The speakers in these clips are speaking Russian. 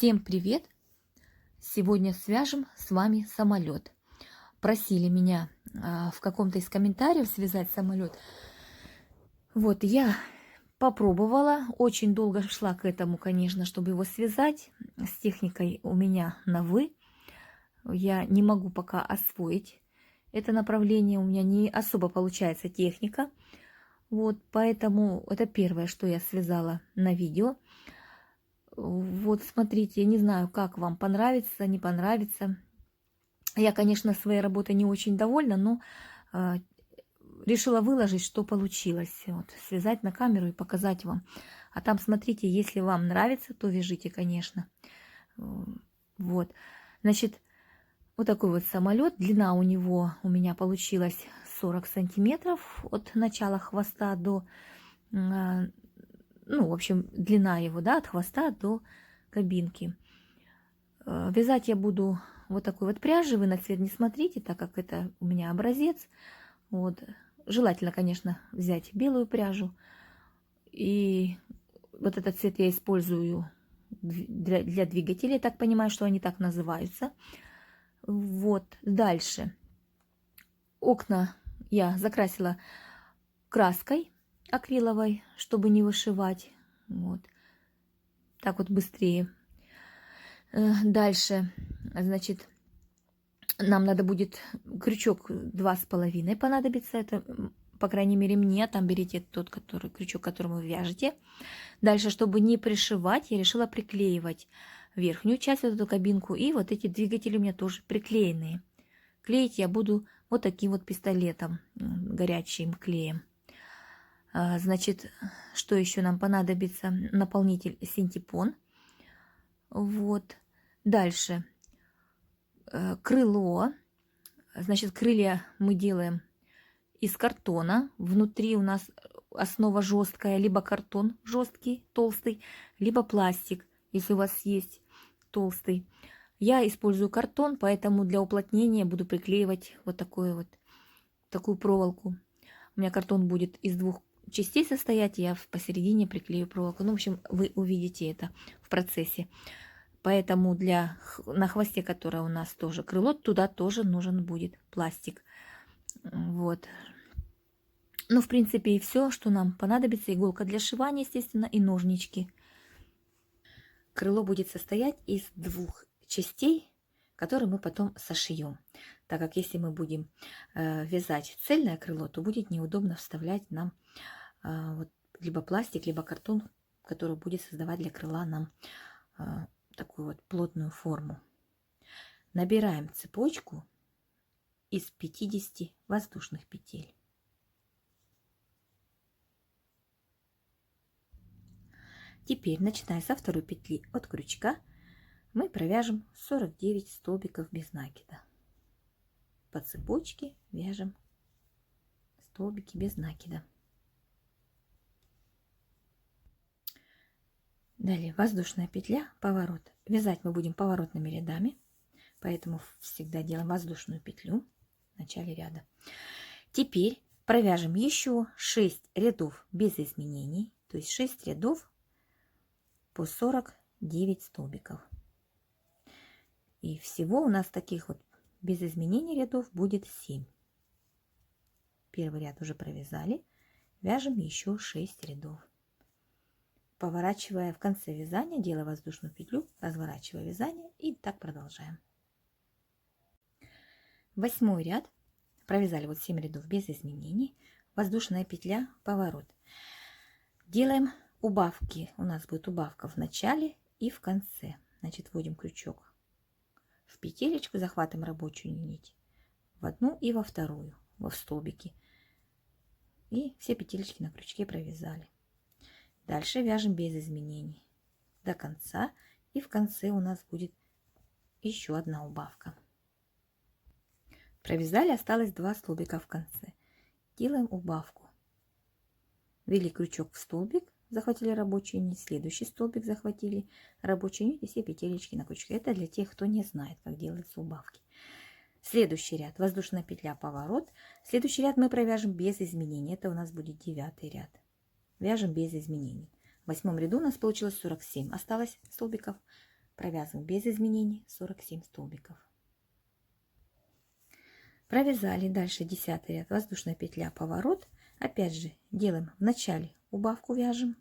Всем привет! Сегодня свяжем с вами самолет. Просили меня в каком-то из комментариев связать самолет. Вот я попробовала, очень долго шла к этому, конечно, чтобы его связать. С техникой у меня на «вы». Я не могу пока освоить это направление, у меня не особо получается техника. Вот, поэтому это первое, что я связала на видео. Вот, смотрите, я не знаю, как вам понравится, не понравится. Я, конечно, своей работой не очень довольна, но а, решила выложить, что получилось. Вот, связать на камеру и показать вам. А там, смотрите, если вам нравится, то вяжите, конечно. Вот, значит, вот такой вот самолет. Длина у него у меня получилась 40 сантиметров от начала хвоста до... Ну, в общем, длина его, да, от хвоста до кабинки. Вязать я буду вот такой вот пряжи. Вы на цвет не смотрите, так как это у меня образец. Вот. Желательно, конечно, взять белую пряжу. И вот этот цвет я использую для двигателей. Я так понимаю, что они так называются. Вот. Дальше. Окна я закрасила краской акриловой, чтобы не вышивать. Вот. Так вот быстрее. Дальше, значит, нам надо будет крючок 2,5 понадобится. Это, по крайней мере, мне. Там берите тот крючок, которым вы вяжете. Дальше, чтобы не пришивать, я решила приклеивать верхнюю часть, вот эту кабинку. И вот эти двигатели у меня тоже приклеенные. Клеить я буду вот таким вот пистолетом, горячим клеем. Значит, что еще нам понадобится? Наполнитель синтепон. Вот. Дальше. Крыло. Значит, крылья мы делаем из картона. Внутри у нас основа жесткая, либо картон жесткий, толстый, либо пластик, если у вас есть толстый. Я использую картон, поэтому для уплотнения буду приклеивать вот такую проволоку. У меня картон будет из двух частей состоять, я посередине приклею проволоку. Ну, в общем, вы увидите это в процессе. Поэтому на хвосте, которое у нас тоже крыло, туда тоже нужен будет пластик. Вот. Ну, в принципе, и все, что нам понадобится. Иголка для сшивания, естественно, и ножнички. Крыло будет состоять из двух частей, которые мы потом сошьем. Так как если мы будем вязать цельное крыло, то будет неудобно вставлять нам вот, либо пластик, либо картон, который будет создавать для крыла нам такую вот плотную форму. Набираем цепочку из 50 воздушных петель. Теперь, начиная со второй петли от крючка, мы провяжем 49 столбиков без накида. По цепочке вяжем столбики без накида. Далее воздушная петля, поворот. Вязать мы будем поворотными рядами, поэтому всегда делаем воздушную петлю в начале ряда. Теперь провяжем еще 6 рядов без изменений, то есть 6 рядов по 49 столбиков. И всего у нас таких вот без изменений рядов будет 7. Первый ряд уже провязали, вяжем еще 6 рядов. Поворачивая в конце вязания, делая воздушную петлю, разворачивая вязание и так продолжаем. 8 ряд. Провязали вот 7 рядов без изменений. Воздушная петля, поворот. Делаем убавки. У нас будет убавка в начале и в конце. Значит, вводим крючок в петелечку, захватываем рабочую нить в одну и во вторую, в столбики. И все петелечки на крючке провязали. Дальше вяжем без изменений до конца. И в конце у нас будет еще одна убавка. Провязали, осталось 2 столбика в конце. Делаем убавку. Ввели крючок в столбик, захватили рабочую нить. Следующий столбик захватили рабочую нить и все петелечки на крючке. Это для тех, кто не знает, как делаются убавки. Следующий ряд. Воздушная петля, поворот. Следующий ряд мы провяжем без изменений. Это у нас будет 9 ряд. Вяжем без изменений. В 8 ряду у нас получилось 47. Осталось столбиков. провязываем без изменений 47 столбиков. Провязали, дальше 10 ряд, воздушная петля, поворот. Опять же делаем в начале убавку, вяжем.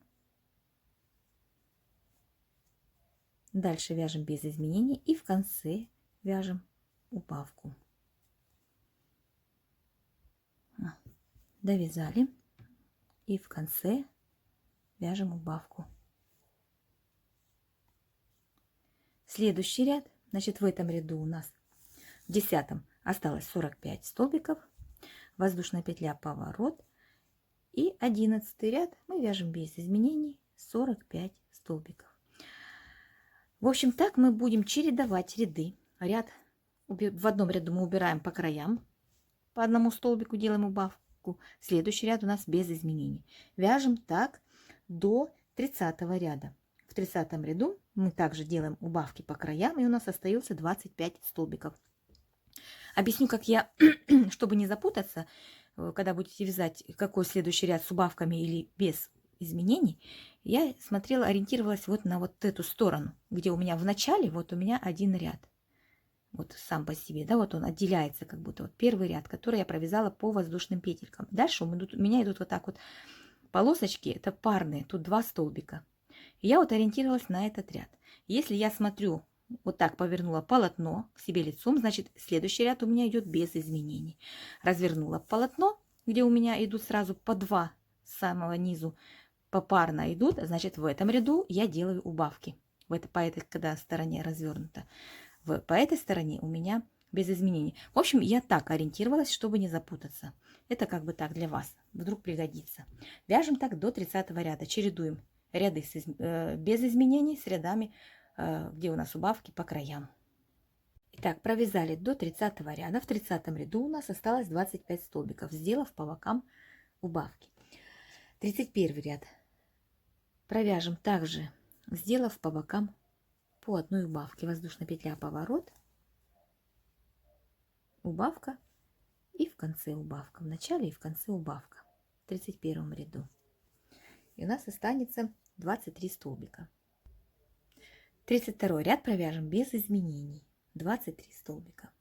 Дальше вяжем без изменений и в конце вяжем убавку. Довязали и в конце вяжем убавку. Следующий ряд, значит, в этом ряду у нас в 10 осталось 45 столбиков, воздушная петля, поворот, и 11 ряд мы вяжем без изменений 45 столбиков. В общем, так мы будем чередовать ряды. В одном ряду мы убираем по краям, по одному столбику делаем убавку, следующий ряд у нас без изменений. Вяжем так до 30 ряда. В 30 ряду мы также делаем убавки по краям, и у нас остается 25 столбиков. Объясню, как я, чтобы не запутаться, когда будете вязать, какой следующий ряд с убавками или без изменений, я смотрела, ориентировалась вот на вот эту сторону, где у меня в начале, вот у меня один ряд. Вот сам по себе, да, вот он отделяется, как будто вот первый ряд, который я провязала по воздушным петелькам. Дальше у меня идут вот так вот полосочки, это парные, тут 2 столбика. И я вот ориентировалась на этот ряд. Если я смотрю, вот так повернула полотно к себе лицом, значит, следующий ряд у меня идет без изменений. Развернула полотно, где у меня идут сразу по 2 с самого низу, попарно идут, значит, в этом ряду я делаю убавки. По этой, когда стороне развернута. По этой стороне у меня без изменений. В общем, я так ориентировалась, чтобы не запутаться. Это как бы так для вас. Вдруг пригодится. Вяжем так до 30 ряда. Чередуем ряды без изменений с рядами, где у нас убавки по краям. Итак, провязали до 30 ряда. В 30 ряду у нас осталось 25 столбиков, сделав по бокам убавки. 31 ряд. Провяжем также, сделав по бокам по одной убавке. Воздушная петля, поворот, убавка и в конце убавка. В начале и в конце убавка. В 31 ряду. И у нас останется 23 столбика. 32 ряд провяжем без изменений. 23 столбика.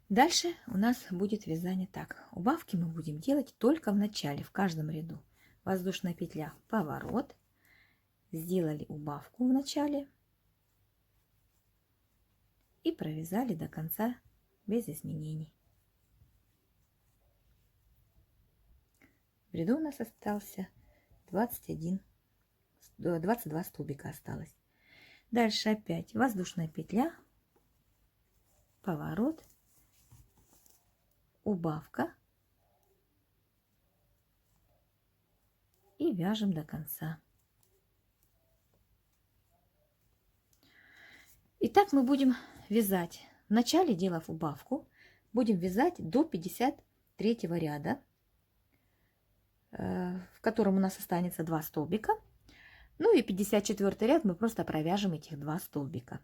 Дальше у нас будет вязание так. Убавки мы будем делать только в начале, в каждом ряду. Воздушная петля, поворот. Сделали убавку в начале. И провязали до конца без изменений. В ряду у нас остался 22 столбика осталось. Дальше опять воздушная петля, поворот, убавка и вяжем до конца. Итак, мы будем вязать. В начале, делав убавку, будем вязать до 53 ряда, в котором у нас останется 2 столбика. Ну и 54 ряд мы просто провяжем этих 2 столбика.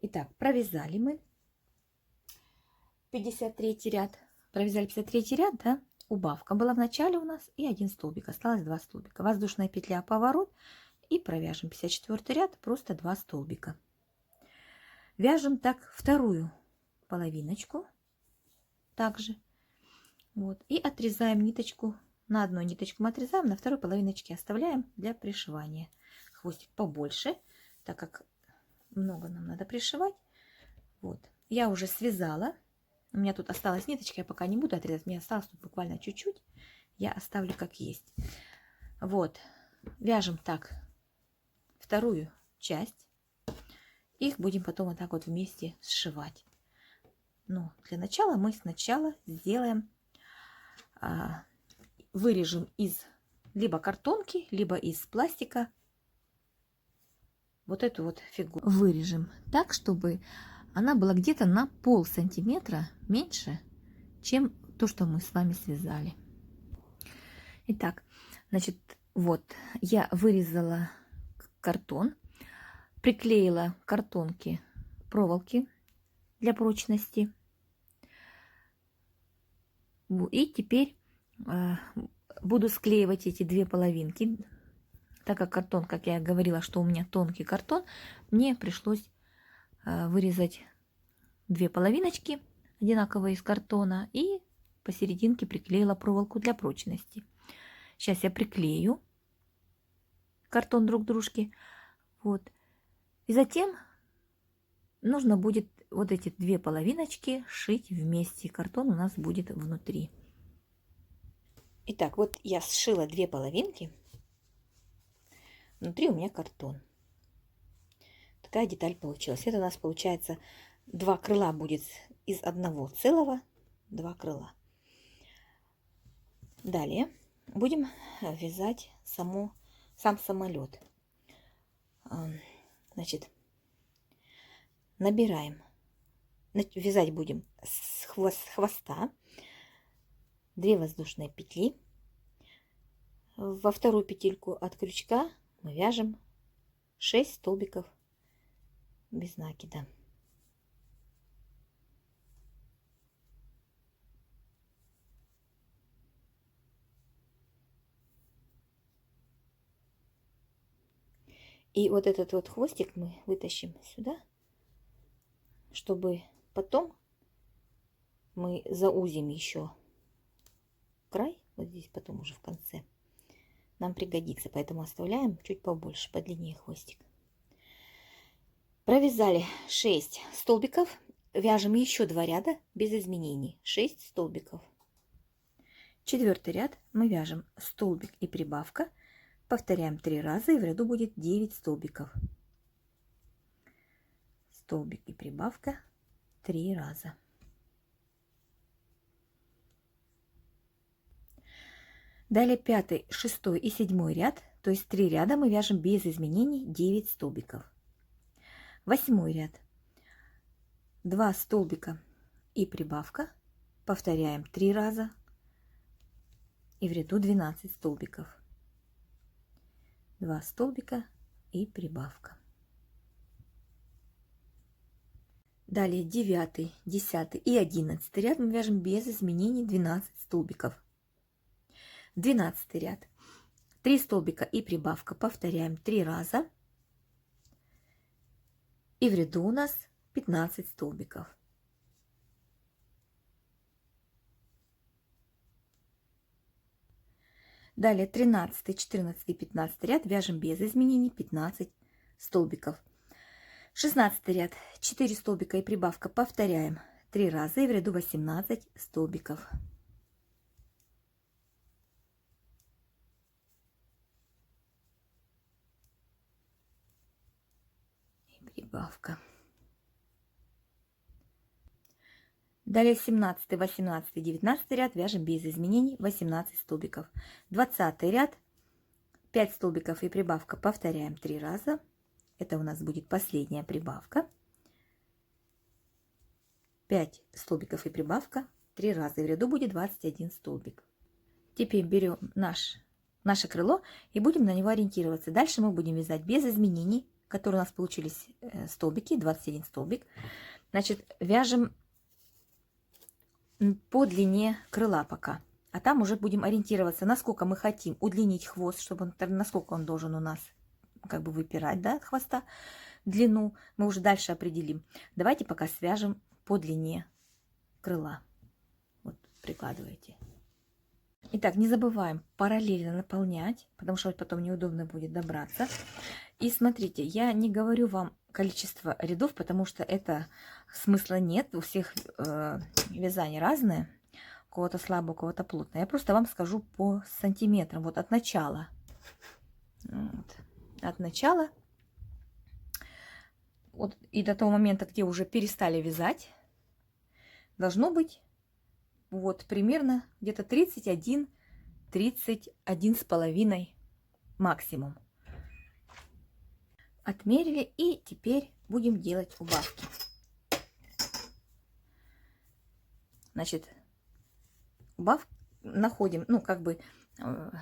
Итак, провязали мы 53 ряд. Провязали 53 ряд, да? Убавка была в начале у нас и 1 столбик. Осталось 2 столбика. Воздушная петля, поворот. И провяжем 54 ряд, просто 2 столбика. Вяжем так вторую половиночку. Также. Вот. И отрезаем ниточку. На одной ниточку мы отрезаем, на второй половиночке оставляем для пришивания. Хвостик побольше, так как много нам надо пришивать. Вот. Я уже связала. У меня тут осталась ниточка, я пока не буду отрезать. Мне осталось тут буквально чуть-чуть. Я оставлю как есть. Вот. Вяжем так вторую часть. Их будем потом вот так вот вместе сшивать. Но для начала мы сначала сделаем, вырежем из либо картонки, либо из пластика вот эту вот фигуру. Вырежем так, чтобы она была где-то на полсантиметра меньше, чем то, что мы с вами связали. Итак, значит, вот я вырезала картон, приклеила к картонке проволоки для прочности. И теперь буду склеивать эти 2 половинки Так как картон, как я говорила, что у меня тонкий картон, мне пришлось вырезать 2 половиночки одинаковые из картона и посерединке приклеила проволоку для прочности. Сейчас я приклею картон друг к дружке. Вот. И затем нужно будет вот эти 2 половиночки сшить вместе. Картон у нас будет внутри. Итак, вот я сшила 2 половинки. Внутри у меня картон. Такая деталь получилась. Это у нас получается 2 крыла будет из одного целого. 2 крыла. Далее будем вязать сам самолет. Значит, набираем. Вязать будем с хвоста 2 воздушные петли. Во вторую петельку от крючка мы вяжем 6 столбиков без накида. И вот этот вот хвостик мы вытащим сюда, чтобы потом мы заузим еще край, вот здесь потом уже в конце. Нам пригодится, поэтому оставляем чуть побольше, подлиннее хвостик. Провязали 6 столбиков, вяжем еще 2 ряда без изменений, 6 столбиков. 4-й ряд мы вяжем столбик и прибавка, повторяем 3 раза и в ряду будет 9 столбиков. Столбик и прибавка 3 раза. Далее 5-й, 6-й и 7-й ряд, то есть 3 ряда мы вяжем без изменений 9 столбиков. 8-й ряд 2 столбика и прибавка, повторяем 3 раза и в ряду 12 столбиков. 2 столбика и прибавка. Далее 9, 10 и 11 ряд мы вяжем без изменений 12 столбиков. 12 ряд 3 столбика и прибавка, повторяем 3 раза и в ряду у нас 15 столбиков. Далее 13, 14 и 15 ряд вяжем без изменений 15 столбиков. 16 ряд 4 столбика и прибавка, повторяем 3 раза и в ряду 18 столбиков. И прибавка. Далее 17, 18, 19 ряд вяжем без изменений 18 столбиков. 20 ряд 5 столбиков и прибавка, повторяем 3 раза. Это у нас будет последняя прибавка. 5 столбиков и прибавка 3 раза. И в ряду будет 21 столбик. Теперь берем наше крыло и будем на него ориентироваться. Дальше мы будем вязать без изменений, которые у нас получились столбики, 21 столбик. Значит, вяжем по длине крыла пока. А там уже будем ориентироваться, насколько мы хотим удлинить хвост, чтобы насколько он должен у нас как бы выпирать, да, от хвоста. Длину мы уже дальше определим. Давайте пока свяжем по длине крыла. Вот, прикладывайте. Итак, не забываем параллельно наполнять, потому что потом неудобно будет добраться. И смотрите, я не говорю вам количество рядов, потому что это смысла нет. У всех вязания разные. У кого-то слабо, у кого-то плотно. Я просто вам скажу по сантиметрам. Вот от начала. Вот. От начала. Вот, и до того момента, где уже перестали вязать, должно быть вот примерно где-то 31 с половиной максимум. Отмерили, и теперь будем делать убавки. Значит, убавки находим, ну, как бы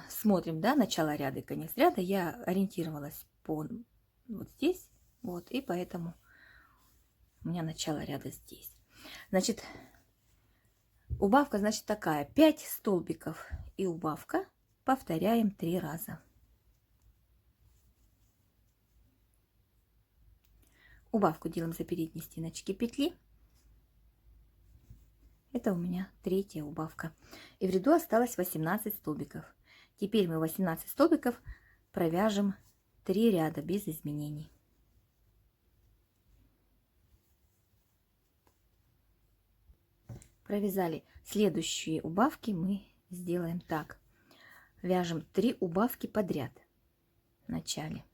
смотрим, да, начало ряда и конец ряда. Я ориентировалась по вот здесь, вот, и поэтому у меня начало ряда здесь. Значит, убавка, значит, такая: 5 столбиков и убавка, повторяем 3 раза. Убавку делаем за передние стеночки петли. Это у меня третья убавка. И в ряду осталось 18 столбиков. Теперь мы 18 столбиков провяжем 3 ряда без изменений. Провязали. Следующие убавки мы сделаем так. Вяжем 3 убавки подряд в начале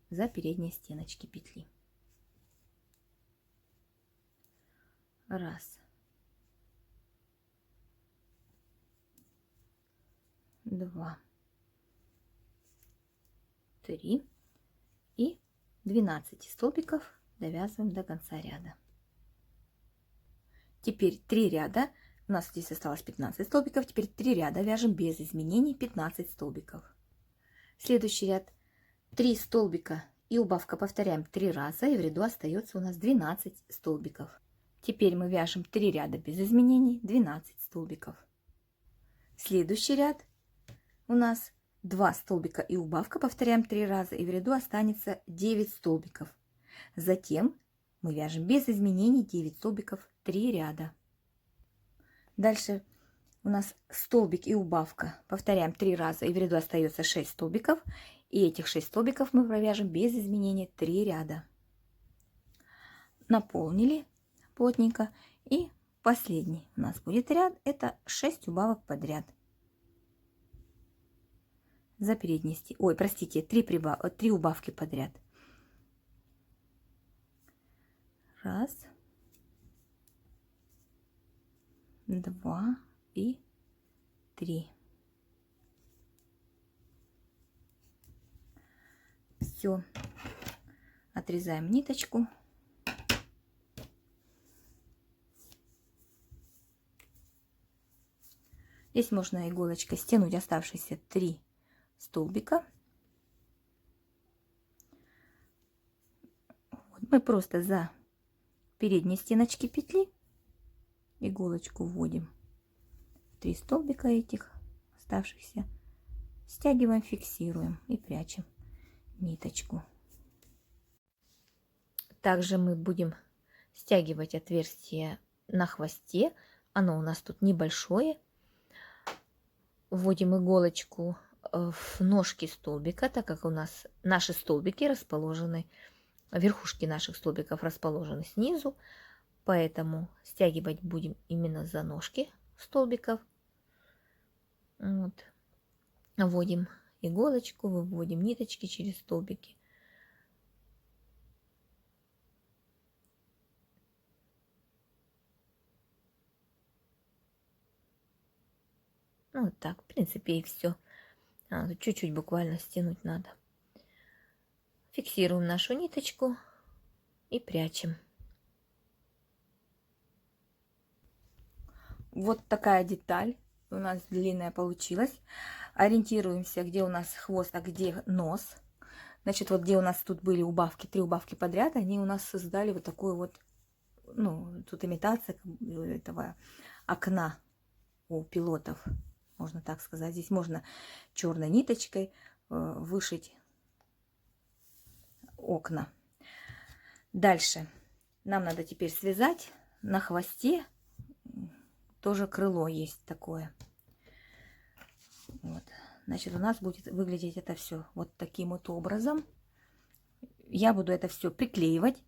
за передние стеночки петли. Раз, два, 3 и 12 столбиков довязываем до конца ряда. Теперь 3 ряда, у нас здесь осталось 15 столбиков, теперь 3 ряда вяжем без изменений 15 столбиков. Следующий ряд 3 столбика и убавка повторяем 3 раза, и в ряду остается у нас 12 столбиков. Теперь мы вяжем 3 ряда без изменений 12 столбиков. Следующий ряд у нас 2 столбика и убавка, повторяем 3 раза, и в ряду останется 9 столбиков. Затем мы вяжем без изменений 9 столбиков 3 ряда. Дальше у нас столбик и убавка, повторяем 3 раза, и в ряду остается 6 столбиков, и этих 6 столбиков мы провяжем без изменений 3 ряда. Наполнили плотненько, и последний у нас будет ряд, это 6 убавок подряд. За передние стенки, ой, простите, 3 убавки подряд. Раз, два и 3. Все, отрезаем ниточку. Здесь можно иголочкой стянуть оставшиеся 3 столбика. Мы просто за передние стеночки петли иголочку вводим в 3 столбика этих оставшихся, стягиваем, фиксируем и прячем ниточку. Также мы будем стягивать отверстие на хвосте, оно у нас тут небольшое. Вводим иголочку в ножки столбика, так как у нас наши столбики расположены, верхушки наших столбиков расположены снизу, поэтому стягивать будем именно за ножки столбиков. Вот. Вводим иголочку, выводим ниточки через столбики. Ну, вот так, в принципе, и все. Чуть-чуть буквально стянуть надо. Фиксируем нашу ниточку и прячем. Вот такая деталь у нас длинная получилась. Ориентируемся, где у нас хвост, а где нос. Значит, вот где у нас тут были убавки, 3 убавки подряд, они у нас создали вот такую вот, ну, тут имитация этого окна у пилотов, можно так сказать. Здесь можно черной ниточкой вышить окна. Дальше нам надо теперь связать на хвосте, тоже крыло есть такое. Вот. Значит, у нас будет выглядеть это все вот таким вот образом. Я буду это все приклеивать,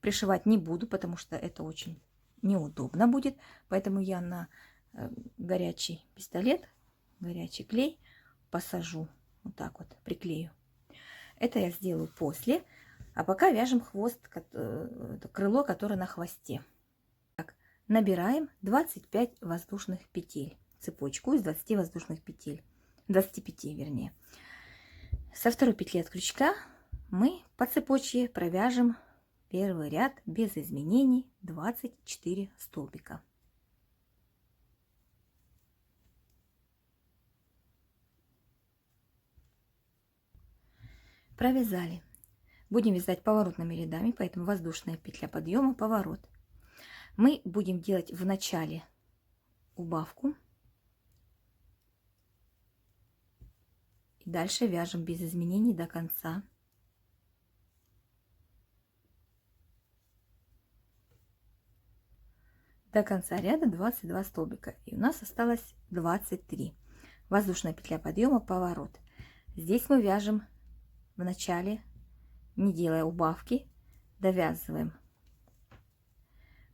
пришивать не буду, потому что это очень неудобно будет. Поэтому я на горячий пистолет, горячий клей посажу, вот так вот приклею. Это я сделаю после. А пока вяжем хвост, крыло, которое на хвосте. Так, набираем 25 воздушных петель. Цепочку из 20 воздушных петель. 25, вернее. Со второй петли от крючка мы по цепочке провяжем первый ряд без изменений 24 столбика. Провязали. Будем вязать поворотными рядами, поэтому воздушная петля подъема, поворот. Мы будем делать в начале убавку. И дальше вяжем без изменений до конца. до конца ряда 22 столбика. И у нас осталось 23. Воздушная петля подъема, поворот. Здесь мы вяжем в начале, не делая убавки, довязываем,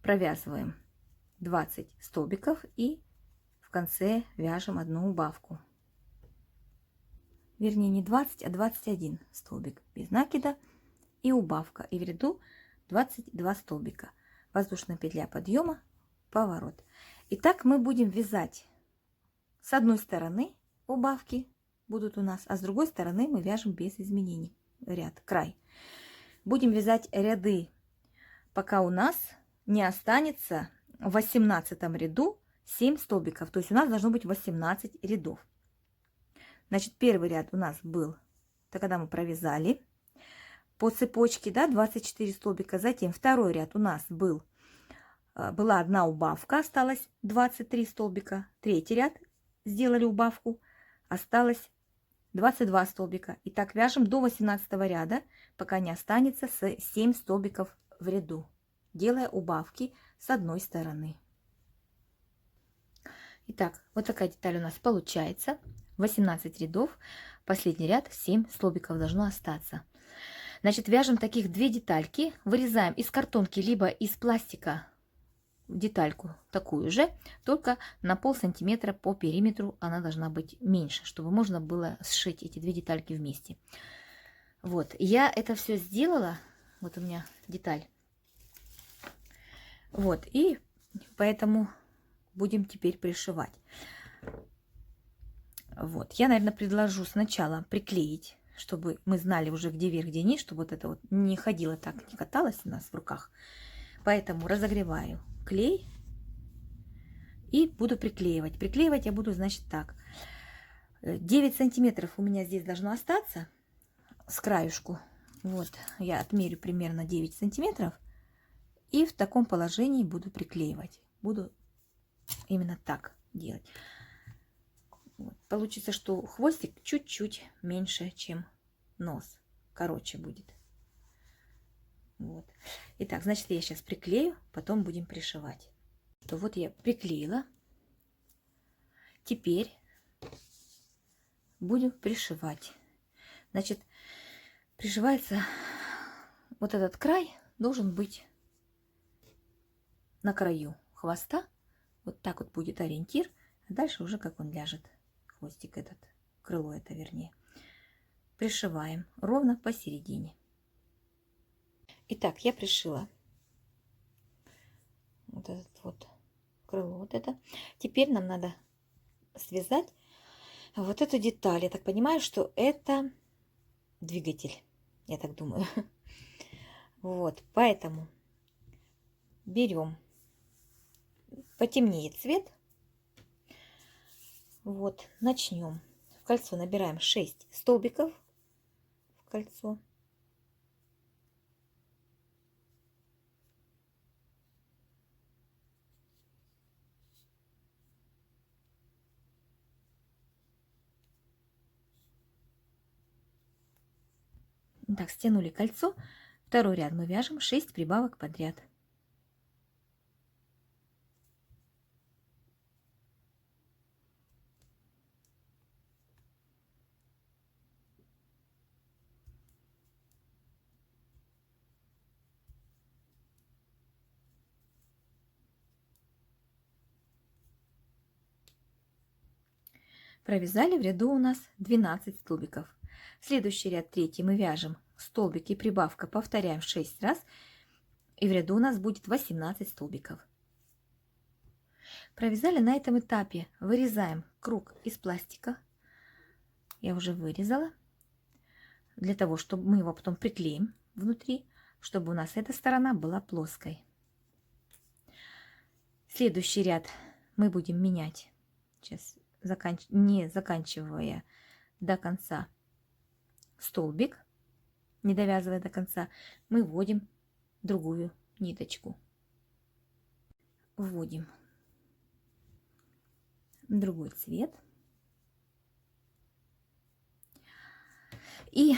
провязываем 20 столбиков и в конце вяжем одну убавку. Вернее, не 20, а 21 столбик без накида и убавка. И в ряду 22 столбика. Воздушная петля подъема, поворот. Итак, мы будем вязать с одной стороны убавки будут у нас, а с другой стороны мы вяжем без изменений ряд, край. Будем вязать ряды, пока у нас не останется в 18 ряду 7 столбиков. То есть у нас должно быть 18 рядов. Значит, первый ряд у нас был, это когда мы провязали по цепочке, да, 24 столбика. Затем второй ряд у нас была одна убавка, осталось 23 столбика. Третий ряд сделали убавку, осталось 22 столбика. И так вяжем до 18 ряда, пока не останется 7 столбиков в ряду, делая убавки с одной стороны. Итак, вот такая деталь у нас получается. 18 рядов, последний ряд, 7 столбиков должно остаться. Значит, вяжем таких 2 детальки, вырезаем из картонки либо из пластика детальку такую же, только на полсантиметра по периметру она должна быть меньше, чтобы можно было сшить эти 2 детальки вместе. Вот, я это все сделала, вот у меня деталь. Вот, и поэтому будем теперь пришивать. Вот, я, наверное, предложу сначала приклеить, чтобы мы знали уже, где верх, где низ, чтобы вот это вот не ходило так, не каталось у нас в руках. Поэтому разогреваю клей и буду приклеивать. Приклеивать я буду, значит, так. 9 сантиметров у меня здесь должно остаться с краюшку. Вот, я отмерю примерно 9 сантиметров. И в таком положении буду приклеивать. Буду именно так делать. Вот. Получится, что хвостик чуть-чуть меньше, чем нос. Короче будет. Вот. Итак, значит, я сейчас приклею, потом будем пришивать. То вот я приклеила. Теперь буду пришивать. Значит, пришивается вот этот край, должен быть на краю хвоста. Вот так вот будет ориентир. А дальше уже как он ляжет. Хвостик этот, крыло это вернее. Пришиваем ровно посередине. Итак, я пришила вот этот вот крыло, вот это. Теперь нам надо связать вот эту деталь. Я так понимаю, что это двигатель. Я так думаю. Вот, поэтому берем потемнее цвет. Вот, начнем. В кольцо набираем 6 столбиков в кольцо. Так, стянули кольцо. Второй ряд мы вяжем 6 прибавок подряд. Провязали в ряду у нас 12 столбиков. Следующий ряд, третий, мы вяжем столбик и прибавка, повторяем 6 раз. И в ряду у нас будет 18 столбиков. Провязали на этом этапе, вырезаем круг из пластика. Я уже вырезала. Для того, чтобы мы его потом приклеим внутри, чтобы у нас эта сторона была плоской. Следующий ряд мы будем менять. Сейчас не заканчивая до конца столбик, не довязывая до конца, мы вводим другую ниточку. Вводим другой цвет. И,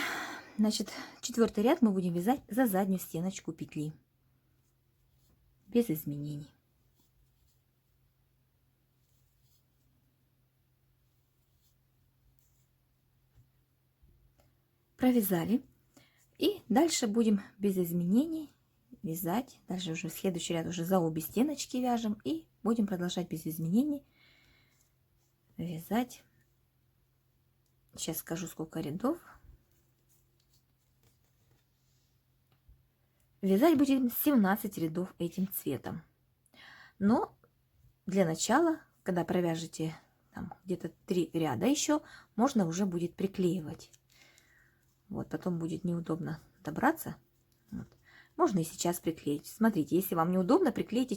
значит, четвертый ряд мы будем вязать за заднюю стеночку петли без изменений. провязали. И дальше будем без изменений вязать. Дальше уже в следующий ряд уже за обе стеночки вяжем. И будем продолжать без изменений вязать. Сейчас скажу, сколько рядов. Вязать будем 17 рядов этим цветом. Но для начала, когда провяжете там где-то 3 ряда еще, можно уже будет приклеивать. Вот, потом будет неудобно добраться. Вот. Можно и сейчас приклеить. Смотрите, если вам неудобно, приклейте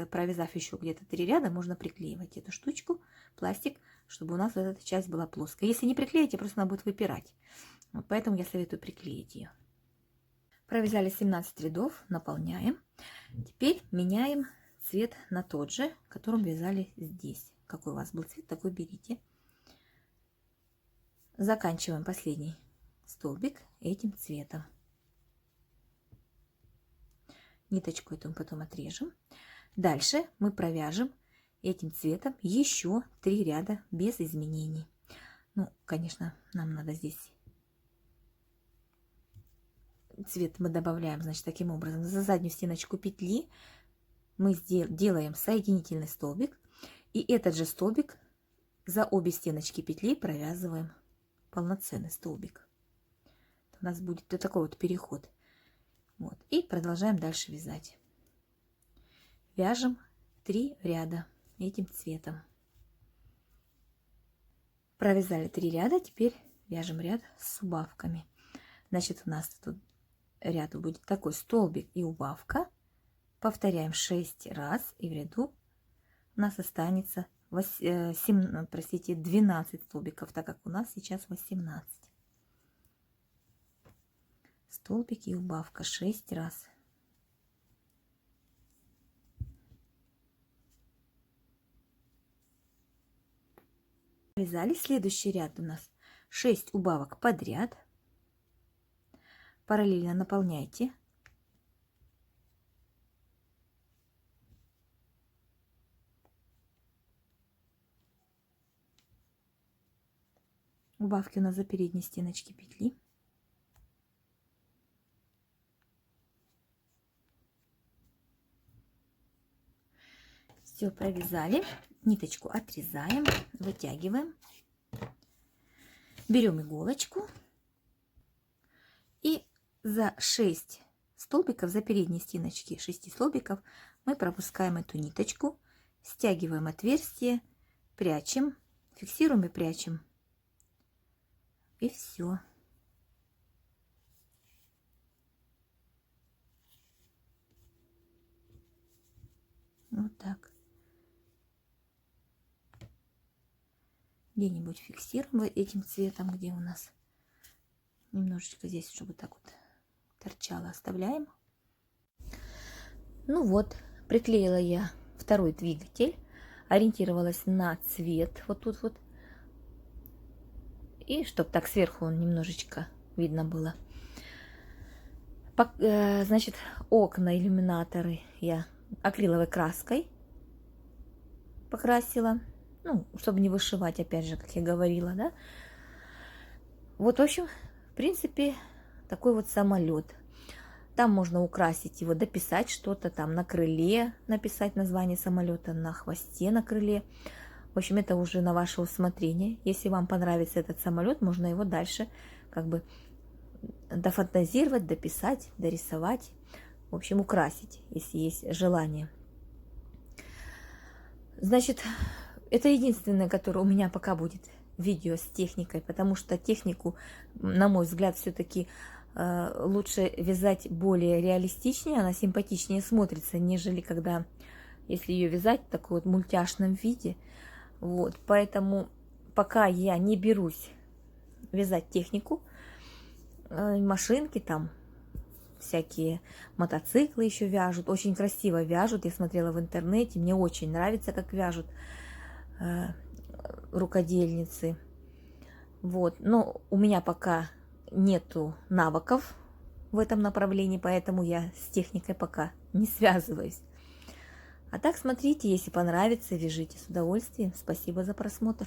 провязав еще где-то 3 ряда, можно приклеивать эту штучку, пластик, чтобы у нас эта часть была плоская. Если не приклеите, просто она будет выпирать. Вот, поэтому я советую приклеить ее. Провязали 17 рядов, наполняем. Теперь меняем цвет на тот же, которым вязали здесь. Какой у вас был цвет, такой берите. Заканчиваем последний столбик этим цветом. Ниточку эту мы потом отрежем. Дальше мы провяжем этим цветом еще 3 ряда без изменений. Ну, конечно, нам надо здесь цвет мы добавляем, значит, таким образом. За заднюю стеночку петли мы делаем соединительный столбик. И этот же столбик за обе стеночки петли провязываем полноценный столбик. У нас будет вот такой вот переход. Вот. И продолжаем дальше вязать. Вяжем 3 ряда этим цветом. Провязали 3 ряда, теперь вяжем ряд с убавками. Значит, у нас тут ряд будет такой: столбик и убавка. Повторяем 6 раз, и в ряду у нас останется 12 столбиков, так как у нас сейчас 18. Столбик и убавка 6 раз. Провязали следующий ряд, у нас 6 убавок подряд. Параллельно наполняйте. Убавки у нас за передней стеночки петли. Все провязали, ниточку отрезаем, вытягиваем, берем иголочку и за 6 столбиков, за передние стеночки 6 столбиков мы пропускаем эту ниточку, стягиваем отверстие, прячем, фиксируем и прячем. И все. Вот так. Где-нибудь фиксируем этим цветом, где у нас немножечко здесь, чтобы так вот торчало, оставляем. Ну вот, приклеила я второй двигатель, ориентировалась на цвет вот тут вот, и чтобы так сверху он немножечко видно было. Значит, окна, иллюминаторы я акриловой краской покрасила. Ну, чтобы не вышивать, опять же, как я говорила, да. Вот, в общем, в принципе, такой вот самолет. Там можно украсить его, дописать что-то там на крыле, написать название самолета, на хвосте, на крыле. В общем, это уже на ваше усмотрение. Если вам понравится этот самолет, можно его дальше как бы дофантазировать, дописать, дорисовать. В общем, украсить, если есть желание. Значит, это единственное, которое у меня пока будет видео с техникой, потому что технику, на мой взгляд, все-таки лучше вязать более реалистичнее, она симпатичнее смотрится, нежели когда, если ее вязать в таком вот мультяшном виде. Вот, поэтому пока я не берусь вязать технику, машинки там, всякие мотоциклы еще вяжут, очень красиво вяжут, я смотрела в интернете, мне очень нравится, как вяжут рукодельницы. Вот, но у меня пока нету навыков в этом направлении, поэтому я с техникой пока не связываюсь. А так смотрите, если понравится, вяжите с удовольствием. Спасибо за просмотр.